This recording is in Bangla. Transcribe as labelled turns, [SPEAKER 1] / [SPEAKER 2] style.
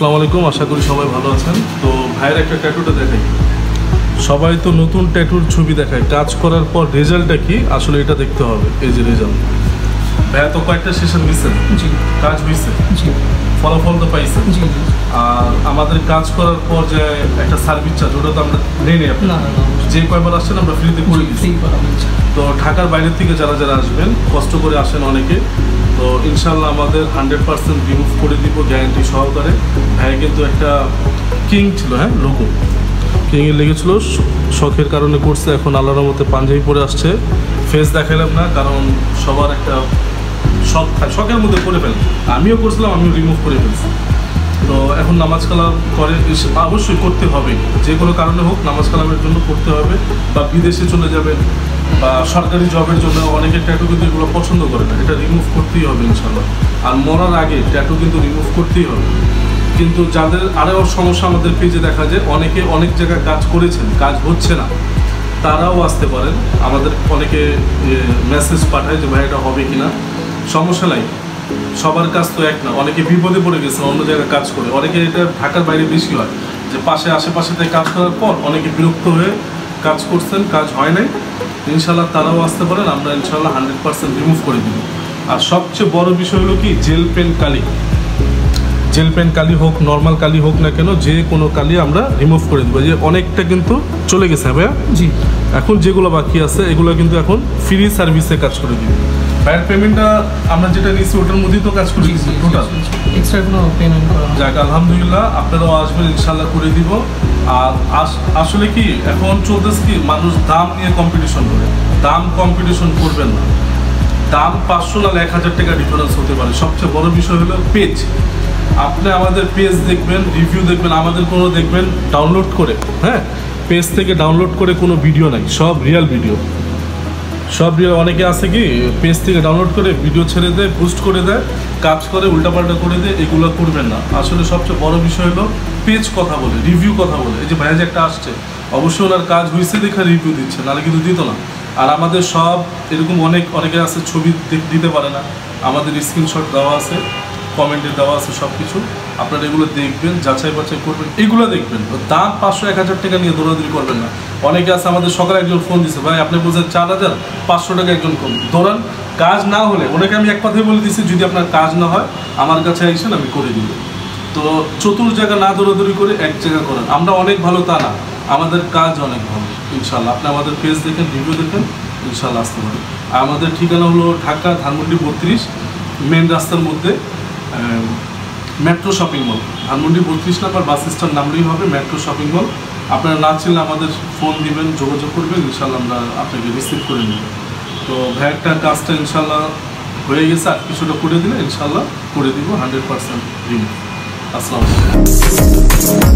[SPEAKER 1] আসসালামু আলাইকুম, আশা করি সবাই ভালো আছেন। তো ভাইয়ের একটা ট্যাটুটা দেখাই। সবাই তো নতুন ট্যাটুর ছবি দেখায়, কাজ করার পর রেজাল্টটা কি আসলে এটা দেখতে হবে। এই যে রেজাল্ট, ভাইয়া তো কয়েকটা সেশন দিচ্ছেন, কাজ হয়েছে, ফলাফল তো পাইছেন। আর আমাদের কাজ করার পর যে একটা সার্ভিস চার্জ, ওটা তো আমরা নেই যে কয়বার আসছেন আমরা ফ্রিতে করে দিচ্ছি। তো ঢাকার বাইরের থেকে যারা যারা আসবেন, কষ্ট করে আসেন অনেকে, তো ইনশাল্লাহ আমাদের 100% রিমুভ করে দিব গ্যারান্টি সহকারে। ভাই কিন্তু একটা কিং ছিল, হ্যাঁ, লোগো কিংয়ে লেগেছিল, শখের কারণে করছে। এখন আল্লাহর মতে পাঞ্জাবি পরে আসছে, ফেস দেখালাম না, কারণ সবার একটা শখ থাকে, শখের মধ্যে করে ফেলে। আমিও করছিলাম, আমিও রিমুভ করে ফেলছি। তো এখন নামাজ কালাম করে অবশ্যই করতে হবে, যে কোনো কারণে হোক নামাজ কালামের জন্য করতে হবে, বা বিদেশে চলে যাবেন বা সরকারি জবের জন্য অনেকে ট্যাটু কিন্তু এগুলো পছন্দ করে না, এটা রিমুভ করতেই হবে ইনশাল্লাহ। আর মরার আগে ট্যাটু কিন্তু রিমুভ করতেই হবে। কিন্তু যাদের আরও সমস্যা আমাদের পেজে দেখা যায়, অনেকে অনেক জায়গায় কাজ করেছেন, কাজ হচ্ছে না, তারাও আসতে পারেন। আমাদের অনেকে মেসেজ পাঠায় যে ভাই এটা হবে কি না। সমস্যা নাই, সবার কাজ তো এক না, অনেকে বিপদে পড়ে গেছেন অন্য জায়গায় কাজ করে। অনেকে এটা ঢাকার বাইরে বেশি হয়, যে পাশে আশেপাশে থেকে কাজ করার পর অনেকে বিরক্ত হয়ে কাজ করছেন, কাজ হয় নাই। ইনশাল্লাহ তারাও আসতে পারেন, আমরা ইনশাল্লাহ 100% রিমুভ করে দিব। আর সবচেয়ে বড় বিষয় হলো কি, জেল পেন কালি, জেল পেন কালি হোক, নর্মাল কালি হোক না কেন, যে কোনো কালি আমরা রিমুভ করে দেবো। যে অনেকটা কিন্তু চলে গেছে ভাইয়া, জি। এখন যেগুলো বাকি আছে এগুলো কিন্তু এখন ফ্রি সার্ভিসে কাজ করে দিই। ভাইয়ের পেমেন্টটা আমরা যেটা নিয়েছি ওটার মধ্যেই তো কাজ করে দিচ্ছি টোটাল,
[SPEAKER 2] এক্সট্রা কোনো পেমেন্ট করা
[SPEAKER 1] যাক আলহামদুলিল্লাহ। আপনারাও আসবেন ইনশাল্লাহ, করে দিব। আর আসলে কি এখন চলতেছে কি, মানুষ দাম নিয়ে কম্পিটিশন করে, দাম কম্পিটিশন করবেন না। দাম 500 না 1000 টাকা ডিফারেন্স হতে পারে। সবচেয়ে বড় বিষয় হলো পেজ। আপনি আমাদের পেজ দেখবেন, রিভিউ দেখবেন, আমাদের কোনো দেখবেন ডাউনলোড করে, হ্যাঁ, পেজ থেকে ডাউনলোড করে কোনো ভিডিও নাই, সব রিয়েল ভিডিও, সব রিয়েল। অনেকে আছে কি পেজ থেকে ডাউনলোড করে ভিডিও ছেড়ে দেয়, পোস্ট করে দেয়, কাজ করে উল্টাপাল্টা করে দেয়, এগুলো করবেন না। আসলে সবচেয়ে বড় বিষয় হলো পেজ কথা বলে, রিভিউ কথা বলে। এই যে ভাইয়া যে একটা আসছে, অবশ্যই ওনার কাজ হয়েছে দেখা রিভিউ দিচ্ছে, নাহলে কিন্তু দিত না। আর আমাদের সব এরকম অনেকে আছে ছবি দিতে পারে না, আমাদের স্ক্রিনশট দেওয়া আছে, কমেন্টে দেওয়া আছে সব কিছু। আপনারা এগুলো দেখবেন, যাচাই বাছাই করবেন, এগুলো দেখবেন। দাম 500-1000 টাকা নিয়ে দৌড়াদৌড়ি করবেন না। অনেকে আছে, আমাদের সকালে একজন ফোন দিচ্ছে, ভাই আপনি বলছেন 4000, 500 টাকা একজন কম দৌড়ান। কাজ না হলে ওনাকে আমি এক কথাই বলে দিচ্ছি, যদি আপনার কাজ না হয় আমার কাছে আইসেন, আমি করে দিব। তো চতুর জায়গা না দৌড়াদৌড়ি করে এক জায়গা করেন। আমরা অনেক ভালো তা না, আমাদের কাজ অনেক ভালো ইনশাল্লাহ। আপনি আমাদের পেজ দেখেন, রিভিউ দেখেন, ইনশাল্লাহ আসতে পারেন। আমাদের ঠিকানা হলো ঢাকা ধানমন্ডি 32, মেন রাস্তার মধ্যে metro shopping mall. Dhanmondi 32 number bus stand নামলেই হবে মেট্রো শপিং মল। আপনারা না চিনলে আমাদের ফোন দিবেন, যোগাযোগ করবেন, ইনশাল্লাহ আমরা আপনাকে রিসিভ করে নেব। তো ভাইয়েরটা কাজটা ইনশাল্লাহ হয়ে গেছে, আর কিছুটা করে দিলে ইনশাল্লাহ করে দিব 100% রিমুভ। আসসালামু আলাইকুম।